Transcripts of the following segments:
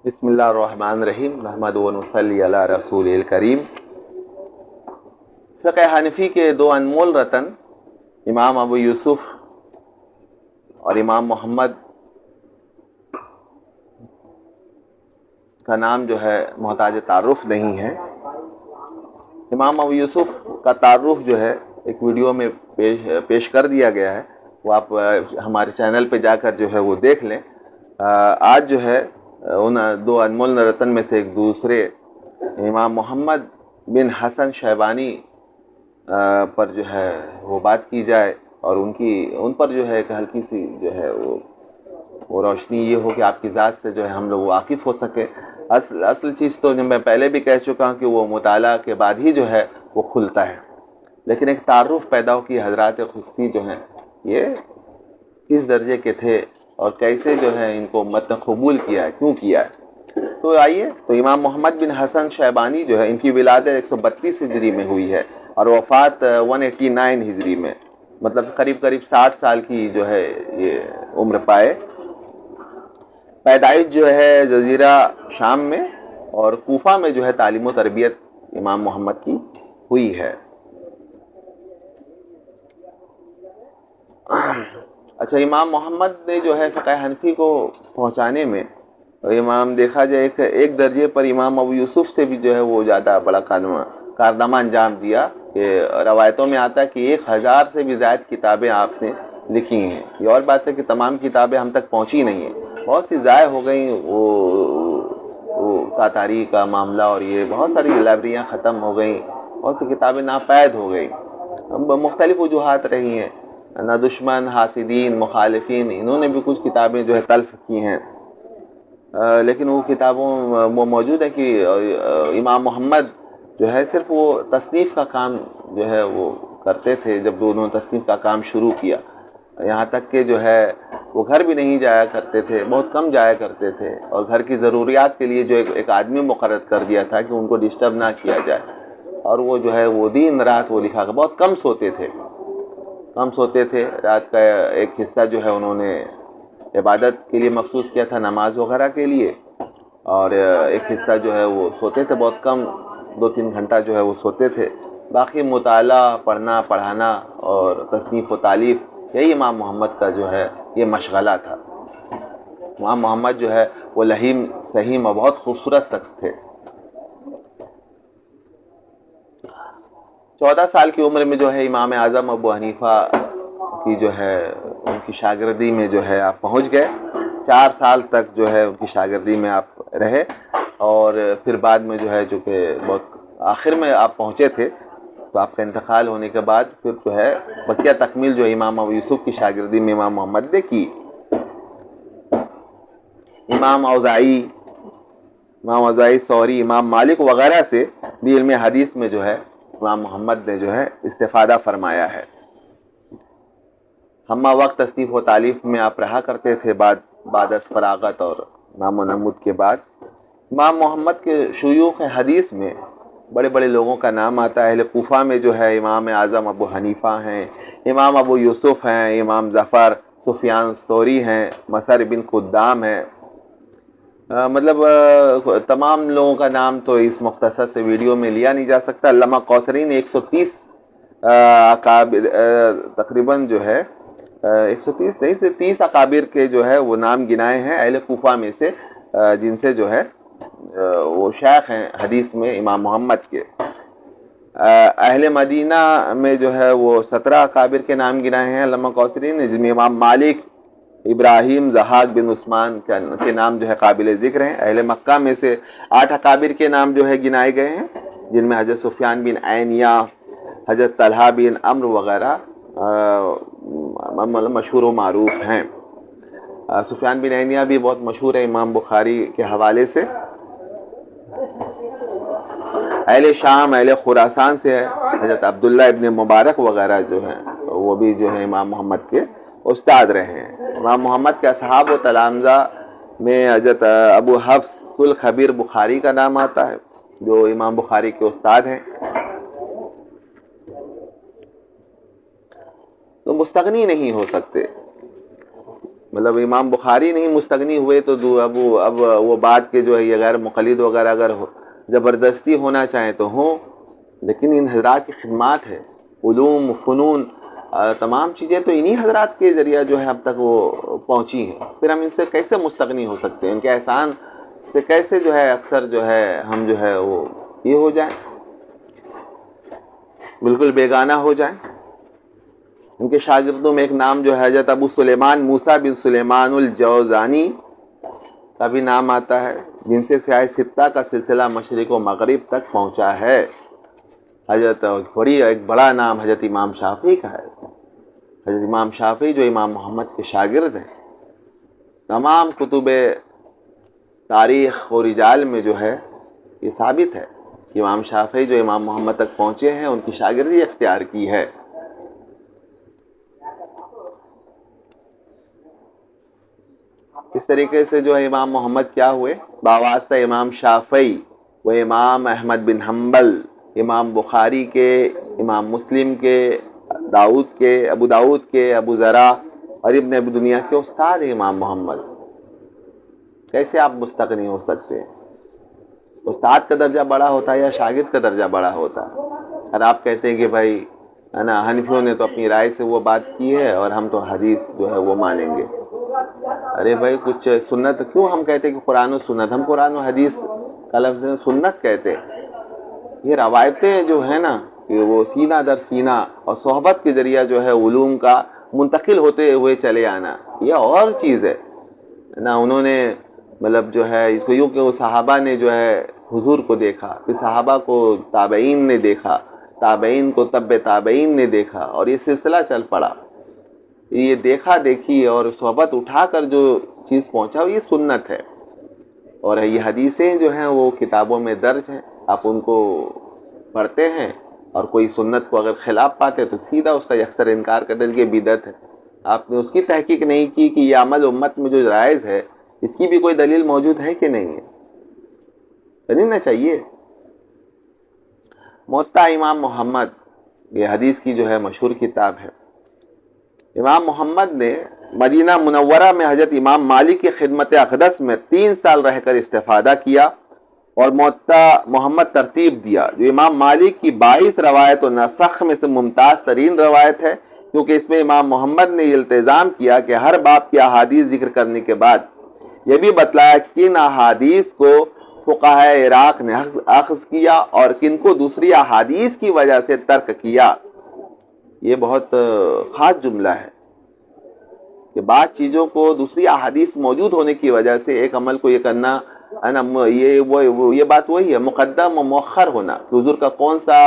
بسم اللہ الرحمن الرحیم نحمد و نصلی علی رسول الکریم۔ فقہ حنفی کے دو انمول رتن امام ابو یوسف اور امام محمد کا نام جو ہے محتاج تعارف نہیں ہے۔ امام ابو یوسف کا تعارف جو ہے ایک ویڈیو میں پیش کر دیا گیا ہے، وہ آپ ہمارے چینل پہ جا کر جو ہے وہ دیکھ لیں۔ آج جو ہے ان دو انمول رتن میں سے ایک دوسرے امام محمد بن حسن شیبانی پر جو ہے وہ بات کی جائے اور ان پر جو ہے ایک ہلکی سی جو ہے وہ روشنی یہ ہو کہ آپ کی ذات سے جو ہے ہم لوگ واقف ہو سکے۔ اصل چیز تو میں پہلے بھی کہہ چکا ہوں کہ وہ مطالعہ کے بعد ہی جو ہے وہ کھلتا ہے، لیکن ایک تعارف پیدا ہو کہ حضرات قدسی جو ہیں یہ کس درجے کے تھے اور کیسے جو ہے ان کو امت نے قبول کیا ہے، کیوں کیا ہے۔ تو آئیے، تو امام محمد بن حسن شیبانی جو ہے ان کی ولادت 132 ہجری میں ہوئی ہے اور وفات 189 ہجری میں، مطلب قریب 60 سال کی جو ہے یہ عمر پائے۔ پیدائش جو ہے جزیرہ شام میں اور کوفہ میں جو ہے تعلیم و تربیت امام محمد کی ہوئی ہے۔ اچھا، امام محمد نے جو ہے فقہ حنفی کو پہنچانے میں امام دیکھا جائے ایک درجے پر امام ابو یوسف سے بھی جو ہے وہ زیادہ بڑا کارنامہ انجام دیا کہ روایتوں میں آتا ہے کہ 1000 سے بھی زائد کتابیں آپ نے لکھی ہیں۔ یہ اور بات ہے کہ تمام کتابیں ہم تک پہنچی نہیں ہیں، بہت سی ضائع ہو گئیں، وہ تاتاری کا معاملہ اور یہ بہت ساری لائبریریاں ختم ہو گئیں، بہت سی کتابیں ناپید ہو گئیں، مختلف وجوہات رہی ہیں، نہ دشمن، حاسدین، مخالفین، انہوں نے بھی کچھ کتابیں جو ہے تلف کی ہیں، لیکن وہ کتابوں وہ موجود ہے کہ امام محمد جو ہے صرف وہ تصنیف کا کام جو ہے وہ کرتے تھے۔ جب انہوں نے تصنیف کا کام شروع کیا، یہاں تک کہ جو ہے وہ گھر بھی نہیں جایا کرتے تھے، بہت کم جایا کرتے تھے، اور گھر کی ضروریات کے لیے جو ایک آدمی مقرر کر دیا تھا کہ ان کو ڈسٹرب نہ کیا جائے، اور وہ جو ہے وہ دن رات وہ لکھا کر بہت کم سوتے تھے۔ رات کا ایک حصہ جو ہے انہوں نے عبادت کے لیے مخصوص کیا تھا، نماز وغیرہ کے لیے، اور ایک حصہ جو ہے وہ سوتے تھے، بہت کم 2-3 گھنٹہ جو ہے وہ سوتے تھے، باقی مطالعہ، پڑھنا پڑھانا اور تصنیف و تالیف، یہی امام محمد کا جو ہے یہ مشغلہ تھا۔ امام محمد جو ہے وہ لحیم سہیم اور بہت خوبصورت شخص تھے۔ 14 سال کی عمر میں جو ہے امام اعظم ابو حنیفہ کی جو ہے ان کی شاگردی میں جو ہے آپ پہنچ گئے۔ 4 سال تک جو ہے ان کی شاگردی میں آپ رہے، اور پھر بعد میں جو ہے چونکہ بہت آخر میں آپ پہنچے تھے، تو آپ کا انتقال ہونے کے بعد پھر جو ہے بقیہ تکمیل جو امام ابو یوسف کی شاگردی میں امام محمد نے کی۔ امام اوزاعی، ثوری، امام مالک وغیرہ سے بھی علم حدیث میں جو ہے امام محمد نے جو ہے استفادہ فرمایا ہے۔ ہمہ وقت تصنیف و تالیف میں آپ رہا کرتے تھے بعد از فراغت اور نام و نمود کے بعد۔ امام محمد کے شیوخ حدیث میں بڑے بڑے لوگوں کا نام آتا ہے۔ اہل کوفہ میں جو ہے امام اعظم ابو حنیفہ ہیں، امام ابو یوسف ہیں، امام ظفر، سفیان ثوری ہیں، مسر بن قدام ہیں، مطلب تمام لوگوں کا نام تو اس مختصر سے ویڈیو میں لیا نہیں جا سکتا۔ علامہ کوثری نے 130 تقریباً جو ہے 130 نہیں سے 30 اکابر کے جو ہے وہ نام گنائے ہیں اہل کوفہ میں سے، جن سے جو ہے وہ شیخ ہیں حدیث میں امام محمد کے۔ اہل مدینہ میں جو ہے وہ 17 اکابر کے نام گنائے ہیں علامہ کوثری نے، جن میں امام مالک، ابراہیم، ضحاک بن عثمان کے نام جو ہے قابل ذکر ہیں۔ اہل مکہ میں سے 8 اکابر کے نام جو ہے گنائے گئے ہیں، جن میں حضرت سفیان بن عینیہ، حضرت طلحہ بن عمرو وغیرہ مشہور و معروف ہیں۔ سفیان بن عینیہ بھی بہت مشہور ہے امام بخاری کے حوالے سے۔ اہل شام، اہل خراسان سے ہے، حضرت عبداللہ ابن مبارک وغیرہ جو ہیں وہ بھی جو ہے امام محمد کے استاد رہے ہیں۔ امام محمد کے اصحاب و تلامذہ میں حضرت ابو حفص الخبیر بخاری کا نام آتا ہے، جو امام بخاری کے استاد ہیں۔ تو مستغنی نہیں ہو سکتے مطلب امام بخاری نہیں مستغنی ہوئے تو اب وہ بات کے جو ہے یہ غیر مقلد وغیرہ اگر زبردستی ہونا چاہیں تو ہوں، لیکن ان حضرات کی خدمات ہے، علوم، فنون، تمام چیزیں تو انہی حضرات کے ذریعہ جو ہے اب تک وہ پہنچی ہیں، پھر ہم ان سے کیسے مستغنی ہو سکتے ہیں؟ ان کے احسان سے کیسے جو ہے اکثر جو ہے ہم جو ہے وہ یہ ہو جائیں، بالکل بیگانہ ہو جائیں؟ ان کے شاگردوں میں ایک نام جو ہے حضرت ابو سلیمان موسیٰ بن سلیمان الجوزانی کا بھی نام آتا ہے، جن سے سیاہ ستہ کا سلسلہ مشرق و مغرب تک پہنچا ہے۔ حضرت ایک بڑا نام حضرت امام شافعی کا ہے۔ حضرت امام شافعی جو امام محمد کے شاگرد ہیں، تمام کتب تاریخ و رجال میں جو ہے یہ ثابت ہے کہ امام شافعی جو امام محمد تک پہنچے ہیں ان کی شاگردی اختیار کی ہے۔ اس طریقے سے جو ہے امام محمد کیا ہوئے؟ باواسطہ امام شافعی و امام احمد بن حنبل، امام بخاری کے، امام مسلم کے، داؤد کے، ابو داؤد کے، ابو زرع اور ابن ابی دنیا کے استاد ہیں امام محمد۔ کیسے آپ مستغنی ہو سکتے ہیں؟ استاد کا درجہ بڑا ہوتا ہے یا شاگرد کا درجہ بڑا ہوتا ہے؟ اور آپ کہتے ہیں کہ بھائی ہے نا حنفیوں نے تو اپنی رائے سے وہ بات کی ہے اور ہم تو حدیث جو ہے وہ مانیں گے۔ ارے بھائی کچھ سنت، کیوں ہم کہتے ہیں کہ قرآن و سنت؟ ہم قرآن و حدیث کا لفظ سنت کہتے ہیں۔ یہ روایتیں جو ہیں نا کہ وہ سینہ در سینہ اور صحبت کے ذریعہ جو ہے علوم کا منتقل ہوتے ہوئے چلے آنا، یہ اور چیز ہے نا۔ انہوں نے مطلب جو ہے اس کو یوں کہ وہ صحابہ نے جو ہے حضور کو دیکھا، پھر صحابہ کو تابعین نے دیکھا، تابعین کو تبع تابعین نے دیکھا، اور یہ سلسلہ چل پڑا۔ یہ دیکھا دیکھی اور صحبت اٹھا کر جو چیز پہنچا یہ سنت ہے، اور یہ حدیثیں جو ہیں وہ کتابوں میں درج ہیں، آپ ان کو پڑھتے ہیں اور کوئی سنت کو اگر خلاف پاتے تو سیدھا اس کا یکسر انکار کر دیں کہ بدعت ہے۔ آپ نے اس کی تحقیق نہیں کی کہ یہ عمل امت میں جو رائج ہے اس کی بھی کوئی دلیل موجود ہے کہ نہیں ہے، کرنا چاہیے۔ موطا امام محمد یہ حدیث کی جو ہے مشہور کتاب ہے۔ امام محمد نے مدینہ منورہ میں حضرت امام مالک کی خدمت اقدس میں 3 سال رہ کر استفادہ کیا اور موطا محمد ترتیب دیا، جو امام مالک کی 22 روایت و نسخ میں سے ممتاز ترین روایت ہے، کیونکہ اس میں امام محمد نے یہ التزام کیا کہ ہر باب کی احادیث ذکر کرنے کے بعد یہ بھی بتلایا کہ کن احادیث کو فقہاء عراق نے اخذ کیا اور کن کو دوسری احادیث کی وجہ سے ترک کیا۔ یہ بہت خاص جملہ ہے کہ بعض چیزوں کو دوسری احادیث موجود ہونے کی وجہ سے ایک عمل کو یہ کرنا ہے نا، یہ بات وہی ہے مقدم و مؤخر ہونا، کہ حضور کا کون سا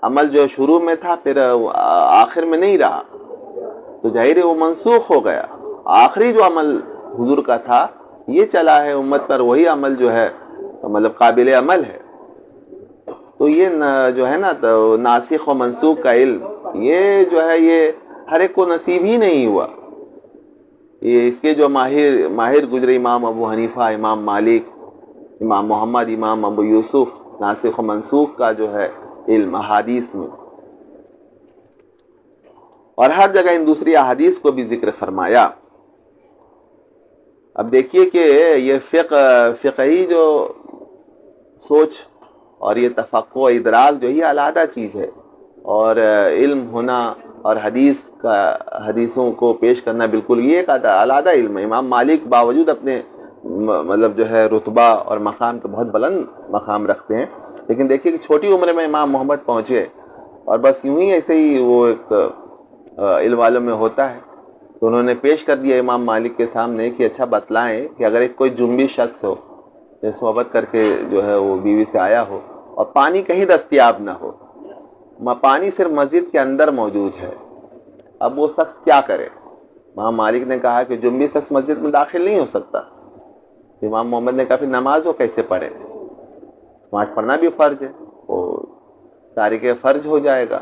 عمل جو شروع میں تھا پھر آخر میں نہیں رہا تو ظاہر ہے وہ منسوخ ہو گیا۔ آخری جو عمل حضور کا تھا یہ چلا ہے امت پر، وہی عمل جو ہے مطلب قابل عمل ہے۔ تو یہ جو ہے نا ناسخ و منسوخ کا علم یہ جو ہے یہ ہر ایک کو نصیب ہی نہیں ہوا۔ یہ اس کے جو ماہر گزرے امام ابو حنیفہ، امام مالک، امام محمد، امام ابو یوسف، ناسخ و منسوخ کا جو ہے علم احادیث میں، اور ہر جگہ ان دوسری احادیث کو بھی ذکر فرمایا۔ اب دیکھیے کہ یہ فقہی جو سوچ اور یہ تفقہ و ادراک جو یہ علیحدہ چیز ہے، اور علم ہونا اور حدیثوں کو پیش کرنا بالکل یہ ایک علیحدہ علم ہے۔ امام مالک باوجود اپنے مطلب جو ہے رتبہ اور مقام کے بہت بلند مقام رکھتے ہیں، لیکن دیکھیے کہ چھوٹی عمر میں امام محمد پہنچے اور بس یوں ہی ایسے ہی وہ ایک علم والوں میں ہوتا ہے تو انہوں نے پیش کر دیا امام مالک کے سامنے کہ اچھا بتلائیں کہ اگر ایک کوئی جنبی شخص ہو، صحبت کر کے جو ہے وہ بیوی سے آیا ہو اور پانی کہیں دستیاب نہ ہو، پانی صرف مسجد کے اندر موجود ہے، اب وہ شخص کیا کرے؟ امام مالک نے کہا کہ جنبی شخص مسجد میں داخل نہیں ہو سکتا۔ امام محمد نے کہا پھر نماز وہ کیسے پڑھے؟ نماز پڑھنا بھی فرض ہے، وہ تارک فرض ہو جائے گا۔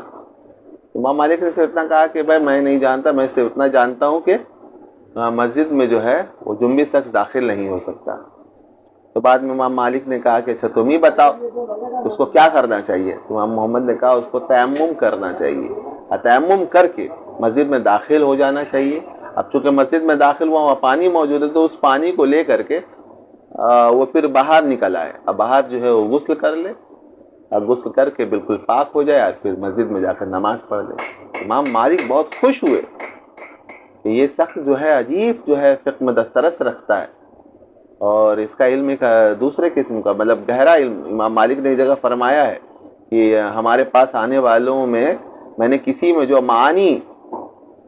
امام مالک نے صرف اتنا کہا کہ بھائی میں نہیں جانتا، میں صرف اتنا جانتا ہوں کہ مسجد میں جو ہے وہ جنبی شخص داخل نہیں ہو سکتا۔ تو بعد میں امام مالک نے کہا کہ اچھا تم ہی بتاؤ اس کو کیا کرنا چاہیے؟ امام محمد نے کہا اس کو تیمم کرنا چاہیے، تیمم کر کے مسجد میں داخل ہو جانا چاہیے، اب چونکہ مسجد میں داخل ہوا، وہاں پانی موجود ہے، تو اس پانی کو لے کر کے وہ پھر باہر نکل آئے، اب باہر جو ہے وہ غسل کر لے، اب غسل کر کے بالکل پاک ہو جائے، اور پھر مسجد میں جا کر نماز پڑھ لے۔ امام مالک بہت خوش ہوئے کہ یہ شخص جو ہے عجیب جو ہے فقہ میں دسترس رکھتا ہے، اور اس کا علم ایک دوسرے قسم کا، مطلب گہرا علم۔ امام مالک نے ایک جگہ فرمایا ہے کہ ہمارے پاس آنے والوں میں نے کسی میں جو معانی،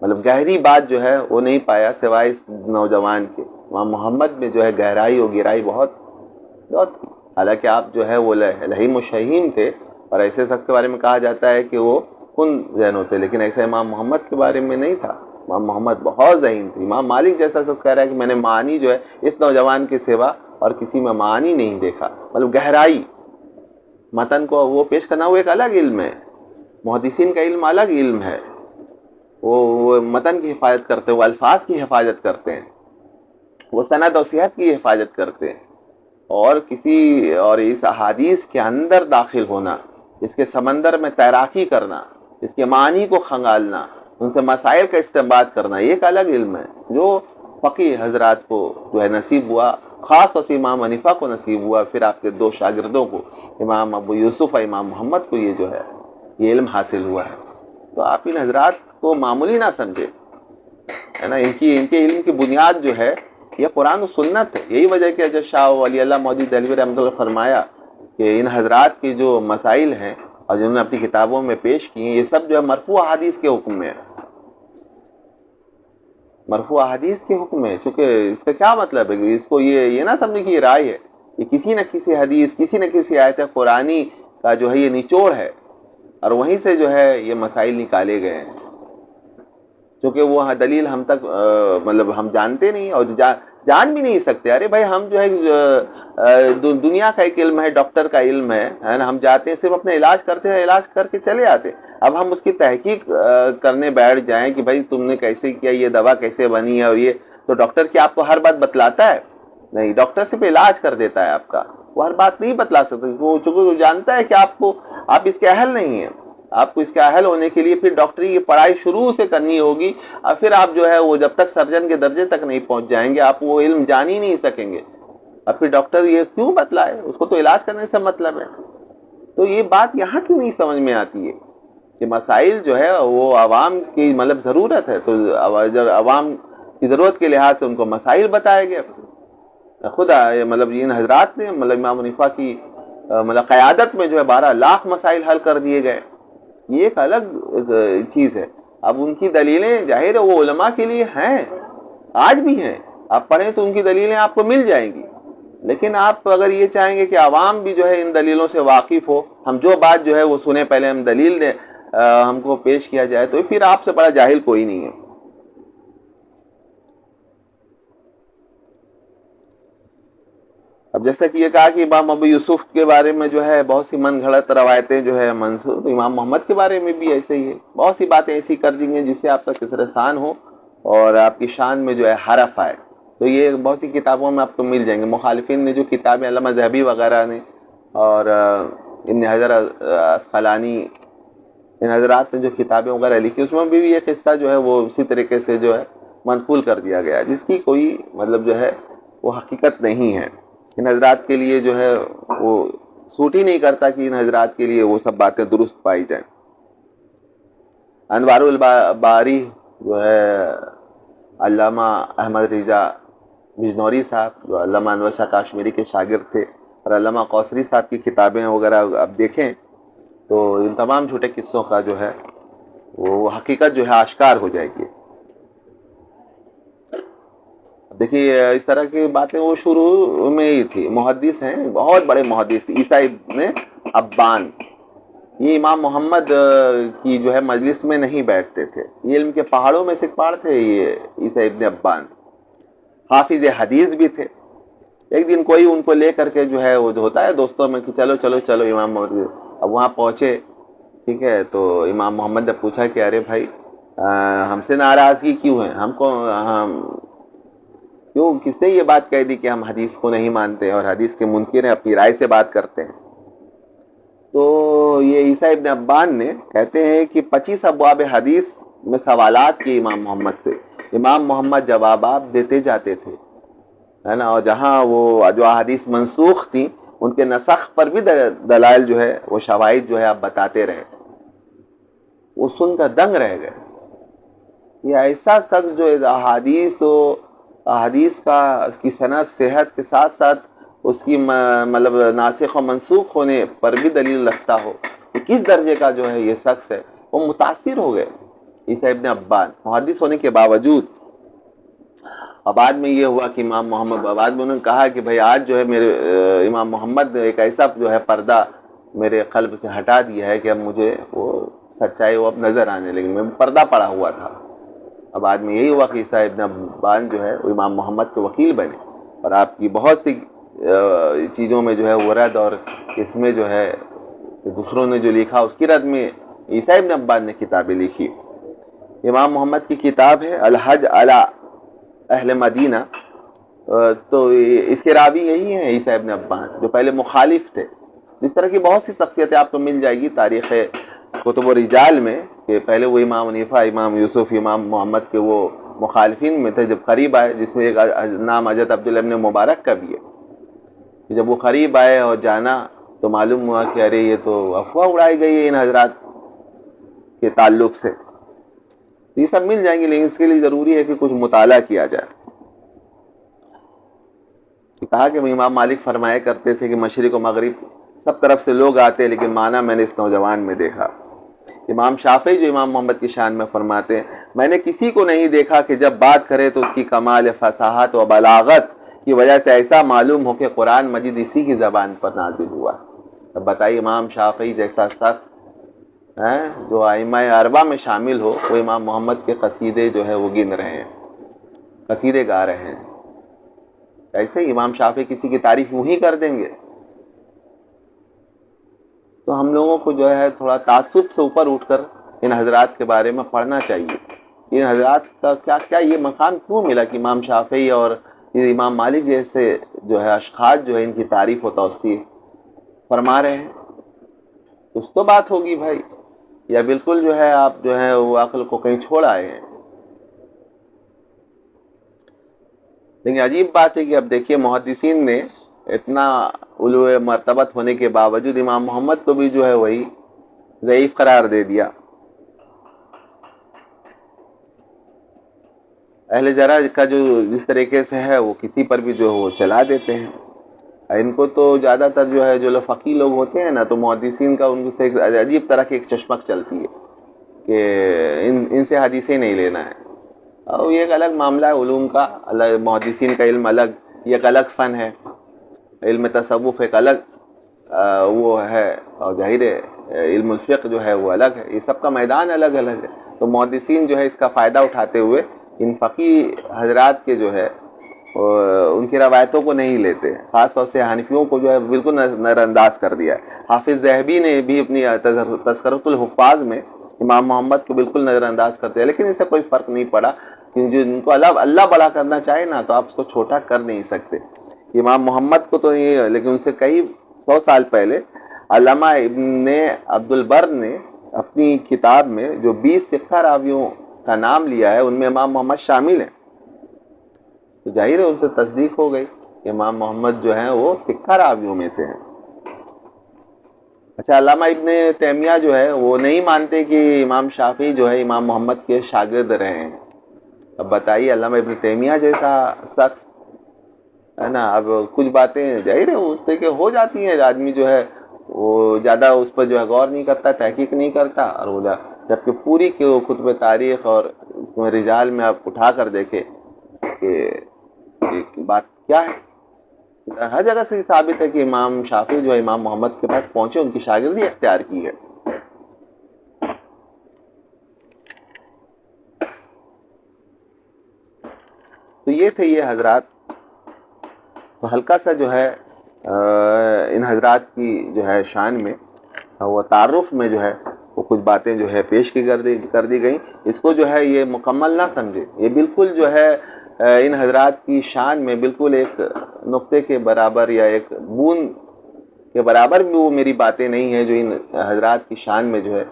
مطلب گہری بات جو ہے وہ نہیں پایا سوائے اس نوجوان کے۔ امام محمد میں جو ہے گہرائی و گہرائی بہت تھی، حالانکہ آپ جو ہے وہ لہیم و شہیم تھے، اور ایسے شخص کے بارے میں کہا جاتا ہے کہ وہ کن ذہن ہوتے، لیکن ایسا امام محمد کے بارے میں نہیں تھا۔ امام محمد بہت ذہین تھے۔ امام مالک جیسا شخص کہہ رہا ہے کہ میں نے معانی جو ہے اس نوجوان کے سوا اور کسی میں معانی نہیں دیکھا، مطلب گہرائی۔ متن کو وہ پیش کرنا وہ ایک الگ علم ہے، محدثین کا علم الگ علم ہے، وہ متن کی حفاظت کرتے ہیں، وہ الفاظ کی حفاظت کرتے ہیں، وہ سند و صحت کی حفاظت کرتے ہیں، اور اس احادیث کے اندر داخل ہونا، اس کے سمندر میں تیراکی کرنا، اس کے معنی کو کھنگالنا، ان سے مسائل کا استنباط کرنا، یہ ایک الگ علم ہے جو فقیہ حضرات کو جو ہے نصیب ہوا، خاص طور سے امام حنیفہ کو نصیب ہوا، پھر آپ کے دو شاگردوں کو، امام ابو یوسف اور امام محمد کو یہ جو ہے یہ علم حاصل ہوا ہے۔ تو آپ ان حضرات کو معمولی نہ سمجھے، ہے نا، ان کے علم کی بنیاد جو ہے یہ قرآن و سنت ہے۔ یہی وجہ کہ حضرت شاہ ولی اللہ مودودی دہلوی رحمۃ اللہ فرمایا کہ ان حضرات کی جو مسائل ہیں اور جنہوں نے اپنی کتابوں میں پیش کی ہیں، یہ سب جو ہے مرفوع احادیث کے حکم میں ہے، مرفوع احادیث کے حکم میں۔ چونکہ اس کا کیا مطلب ہے کہ اس کو یہ نہ سمجھے کہ یہ رائے ہے، یہ کسی نہ کسی حدیث، کسی نہ کسی آیت قرآنی کا جو ہے یہ نچوڑ ہے، اور وہیں سے جو ہے یہ مسائل نکالے گئے ہیں۔ چونکہ وہ دلیل ہم تک مطلب ہم جانتے نہیں، اور جان بھی نہیں سکتے۔ ارے بھائی، ہم جو ہے دنیا کا ایک علم ہے، ڈاکٹر کا علم ہے نا، ہم جاتے ہیں صرف اپنا علاج کرتے ہیں، علاج کر کے چلے آتے۔ اب ہم اس کی تحقیق کرنے بیٹھ جائیں کہ بھائی تم نے کیسے کیا، یہ دوا کیسے بنی ہے، اور یہ تو ڈاکٹر کیا آپ کو ہر بات بتلاتا ہے؟ نہیں، ڈاکٹر صرف علاج کر دیتا ہے آپ کا، وہ ہر بات نہیں بتلا سکتا، چونکہ وہ جانتا ہے کہ آپ اس کے اہل نہیں ہیں۔ آپ کو اس کے اہل ہونے کے لیے پھر ڈاکٹری کی پڑھائی شروع سے کرنی ہوگی، اور پھر آپ جو ہے وہ جب تک سرجن کے درجے تک نہیں پہنچ جائیں گے آپ وہ علم جان ہی نہیں سکیں گے۔ اور پھر ڈاکٹر یہ کیوں بتلائے، اس کو تو علاج کرنے سے مطلب ہے۔ تو یہ بات یہاں کیوں نہیں سمجھ میں آتی ہے کہ مسائل جو ہے وہ عوام کی مطلب ضرورت ہے، تو عوام کی ضرورت کے لحاظ سے ان کو مسائل بتائے گئے۔ خدا مطلب ان حضرات نے مطلب امام حنیفہ کی مطلب قیادت میں جو ہے 12 لاکھ مسائل حل کر دیے گئے، یہ ایک الگ چیز ہے۔ اب ان کی دلیلیں ظاہر ہے وہ علماء کے لیے ہیں، آج بھی ہیں، آپ پڑھیں تو ان کی دلیلیں آپ کو مل جائیں گی، لیکن آپ اگر یہ چاہیں گے کہ عوام بھی جو ہے ان دلیلوں سے واقف ہو، ہم جو بات جو ہے وہ سنیں پہلے ہم دلیل دیں ہم کو پیش کیا جائے، تو پھر آپ سے بڑا جاہل کوئی نہیں ہے۔ اب جیسا کہ یہ کہا کہ امام ابو یوسف کے بارے میں جو ہے بہت سی من گھڑت روایتیں جو ہے منسوب، امام محمد کے بارے میں بھی ایسے ہی ہے، بہت سی باتیں ایسی کر دیں گے جس سے آپ کا کسر ثان ہو اور آپ کی شان میں جو ہے حرف آئے۔ تو یہ بہت سی کتابوں میں آپ کو مل جائیں گے۔ مخالفین نے جو کتابیں علامہ ذہبی وغیرہ نے اور ابن حجر عسقلانی، ان حضرات نے جو کتابیں وغیرہ لکھی، اس میں بھی یہ قصہ جو ہے وہ اسی طریقے سے جو ہے منقول کر دیا گیا، جس کی کوئی مطلب جو ہے وہ حقیقت نہیں ہے۔ ان حضرات کے لیے جو ہے وہ سوٹ ہی نہیں کرتا کہ ان حضرات کے لیے وہ سب باتیں درست پائی جائیں۔ انوار الباری جو ہے علامہ احمد رضا بجنوری صاحب، جو علامہ انور شاہ کاشمیری کے شاگرد تھے، اور علامہ قوصری صاحب کی کتابیں وغیرہ آپ دیکھیں تو ان تمام جھوٹے قصوں کا جو ہے وہ حقیقت جو ہے آشکار ہو جائے گی۔ دیکھیے اس طرح کی باتیں وہ شروع میں ہی تھی۔ محدث ہیں، بہت بڑے محدث، عیسیٰ ابن ابان، یہ امام محمد کی جو ہے مجلس میں نہیں بیٹھتے تھے، یہ علم کے پہاڑوں میں سے ایک پہاڑ تھے یہ عیسیٰ ابن ابان، حافظ حدیث بھی تھے۔ ایک دن کوئی ان کو لے کر کے جو ہے وہ جو ہوتا ہے دوستوں میں کہ چلو چلو چلو امام محمد، اب وہاں پہنچے، ٹھیک ہے، تو امام محمد نے پوچھا کہ ارے بھائی ہم سے ناراضگی کیوں ہے، ہم کو کیوں، کس نے یہ بات کہہ دی کہ ہم حدیث کو نہیں مانتے اور حدیث کے منکر ہیں، اپنی رائے سے بات کرتے ہیں؟ تو یہ عیسیٰ ابن ابان نے کہتے ہیں کہ 25 ابواب حدیث میں سوالات کی امام محمد سے، امام محمد جوابات دیتے جاتے تھے، ہے نا، اور جہاں وہ جو احادیث منسوخ تھیں ان کے نسخ پر بھی دلائل جو ہے وہ شواہد جو ہے آپ بتاتے رہے، وہ سن کر دنگ رہ گئے۔ یہ ایسا شخص جو احادیث کی سند صحت کے ساتھ ساتھ اس کی مطلب ناسخ و منسوخ ہونے پر بھی دلیل رکھتا ہو، کہ کس درجے کا جو ہے یہ شخص ہے۔ وہ متاثر ہو گئے عیسیٰ ابن عبان محدث ہونے کے باوجود۔ اور بعد میں یہ ہوا کہ امام محمد، بعد میں انہوں نے کہا کہ بھائی آج جو ہے میرے امام محمد نے ایک ایسا جو ہے پردہ میرے قلب سے ہٹا دیا ہے کہ اب مجھے وہ سچائی وہ اب نظر آنے لگی، میں پردہ پڑا ہوا تھا۔ اب بعد میں یہی ہوا کہ عیسیٰ ابن عبان جو ہے وہ امام محمد کے وکیل بنے، اور آپ کی بہت سی چیزوں میں جو ہے وہ رد، اور اس میں جو ہے دوسروں نے جو لکھا اس کی رد میں عیسیٰ ابن عبان نے کتابیں لکھی۔ امام محمد کی کتاب ہے الحج علی اہل مدینہ، تو اس کے راوی یہی ہیں عیسیٰ ابن عبان، جو پہلے مخالف تھے۔ اس طرح کی بہت سی شخصیتیں آپ کو مل جائے گی تاریخ کتب و رجال میں، کہ پہلے وہ امام حنیفہ، امام یوسف، امام محمد کے وہ مخالفین میں تھے، جب قریب آئے، جس میں ایک نام حضرت عبداللہ ابن مبارک کا بھی ہے، جب وہ قریب آئے اور جانا تو معلوم ہوا کہ ارے یہ تو افواہ اڑائی گئی ہے ان حضرات کے تعلق سے۔ یہ سب مل جائیں گے، لیکن اس کے لیے ضروری ہے کہ کچھ مطالعہ کیا جائے۔ کہا کہ امام مالک فرمایا کرتے تھے کہ مشرق و مغرب سب طرف سے لوگ آتے، لیکن معنی میں نے اس نوجوان میں دیکھا۔ امام شافعی جو امام محمد کی شان میں فرماتے ہیں، میں نے کسی کو نہیں دیکھا کہ جب بات کرے تو اس کی کمال فصاحت و بلاغت کی وجہ سے ایسا معلوم ہو کہ قرآن مجید اسی کی زبان پر نازل ہوا۔ اب بتائیے، امام شافعی جیسا شخص جو ائمہ اربعہ میں شامل ہو، وہ امام محمد کے قصیدے جو ہے وہ گن رہے ہیں، قصیدے گا رہے ہیں، ایسے ہی امام شافعی کسی کی تعریف یوں ہی کر دیں گے؟ تو ہم لوگوں کو جو ہے تھوڑا تعصب سے اوپر اٹھ کر ان حضرات کے بارے میں پڑھنا چاہیے۔ ان حضرات کا کیا یہ مقام کیوں ملا کہ امام شافعی اور امام مالک جیسے جو ہے اشخاص جو ہے ان کی تعریف و توصیف فرما رہے ہیں؟ کچھ تو بات ہوگی بھائی، یا بالکل جو ہے آپ جو ہے وہ عقل کو کہیں چھوڑ آئے ہیں۔ لیکن عجیب بات ہے کہ اب دیکھیے محدثین نے اتنا علو مرتبت ہونے کے باوجود امام محمد کو بھی جو ہے وہی ضعیف قرار دے دیا۔ اہل ذرا کا جو جس طریقے سے ہے وہ کسی پر بھی جو ہے وہ چلا دیتے ہیں۔ ان کو تو زیادہ تر جو ہے جو فقیہ لوگ ہوتے ہیں نا، تو محدثین کا ان سے ایک عجیب طرح کی ایک چشمک چلتی ہے کہ ان سے حدیثیں نہیں لینا ہے، اور یہ ایک الگ معاملہ ہے علوم کا، الگ محدثین کا علم الگ، یہ ایک الگ فن ہے، علم تصوف ایک الگ وہ ہے، اور ظاہر ہے علم الفقہ جو ہے وہ الگ ہے، یہ سب کا میدان الگ الگ ہے۔ تو محدثین جو ہے اس کا فائدہ اٹھاتے ہوئے ان فقیہ حضرات کے جو ہے ان کی روایتوں کو نہیں لیتے، خاص طور سے حنفیوں کو جو ہے بالکل نظر انداز کر دیا ہے۔ حافظ ذہبی نے بھی اپنی تذکرۃ الحفاظ میں امام محمد کو بالکل نظر انداز کرتے ہیں، لیکن اس سے کوئی فرق نہیں پڑا، کیونکہ جن کو اللہ بڑا کرنا چاہے نا تو آپ اس کو چھوٹا کر نہیں سکتے۔ امام محمد کو تو یہ، لیکن ان سے کئی 100 سال پہلے علامہ ابن عبد البر نے اپنی کتاب میں جو 20 ثقہ راویوں کا نام لیا ہے ان میں امام محمد شامل ہیں، تو ظاہر ہے ان سے تصدیق ہو گئی کہ امام محمد جو ہیں وہ ثقہ راویوں میں سے ہیں۔ اچھا، علامہ ابن تیمیہ جو ہے وہ نہیں مانتے کہ امام شافعی جو ہے امام محمد کے شاگرد رہے ہیں۔ اب بتائیے، علامہ ابن تیمیہ جیسا شخص ہے نا، اب کچھ باتیں ظاہر ہے اس طرح کے ہو جاتی ہیں، آدمی جو ہے وہ زیادہ اس پر جو ہے غور نہیں کرتا، تحقیق نہیں کرتا، اور وہ جبکہ پوری کتب تاریخ اور رجال میں آپ اٹھا کر دیکھیں کہ بات کیا ہے، ہر جگہ سے ثابت ہے کہ امام شافعی جو ہے امام محمد کے پاس پہنچے، ان کی شاگردی اختیار کی ہے۔ تو یہ تھے یہ حضرات، تو ہلکا سا جو ہے ان حضرات کی جو ہے شان میں وہ تعارف میں جو ہے وہ کچھ باتیں جو ہے پیش کی کر دی گئیں۔ اس کو جو ہے یہ مکمل نہ سمجھے، یہ بالکل جو ہے ان حضرات کی شان میں بالکل ایک نقطے کے برابر یا ایک بوند کے برابر بھی وہ میری باتیں نہیں ہیں جو ان حضرات کی شان میں جو ہے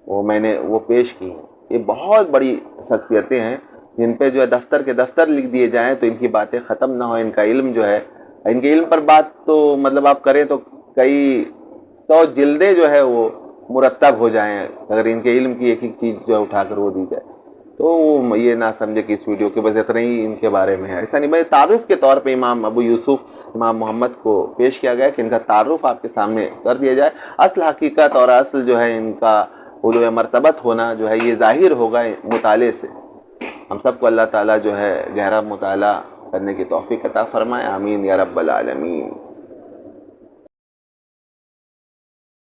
وہ میں نے وہ پیش کی ہیں۔ یہ بہت بڑی شخصیتیں ہیں جن پہ جو ہے دفتر کے دفتر لکھ دیے جائیں تو ان کی باتیں ختم نہ ہو. ان کا علم جو ہے، ان کے علم پر بات تو مطلب آپ کریں تو کئی 100 جلدیں جو ہے وہ مرتب ہو جائیں اگر ان کے علم کی ایک ایک چیز جو ہے اٹھا کر وہ دی جائے. تو وہ یہ نہ سمجھے کہ اس ویڈیو کے بس اتنا ہی ان کے بارے میں ہے، ایسا نہیں. بھائی تعارف کے طور پہ امام ابو یوسف امام محمد کو پیش کیا گیا کہ ان کا تعارف آپ کے سامنے کر دیا جائے. اصل حقیقت اور اصل جو ہے ان کا علو مرتبت ہونا جو ہے یہ ظاہر ہوگا مطالعے سے. ہم سب کو اللہ تعالیٰ جو ہے گہرا مطالعہ کرنے کی توفیق عطا فرمائے. آمین یا رب العالمین.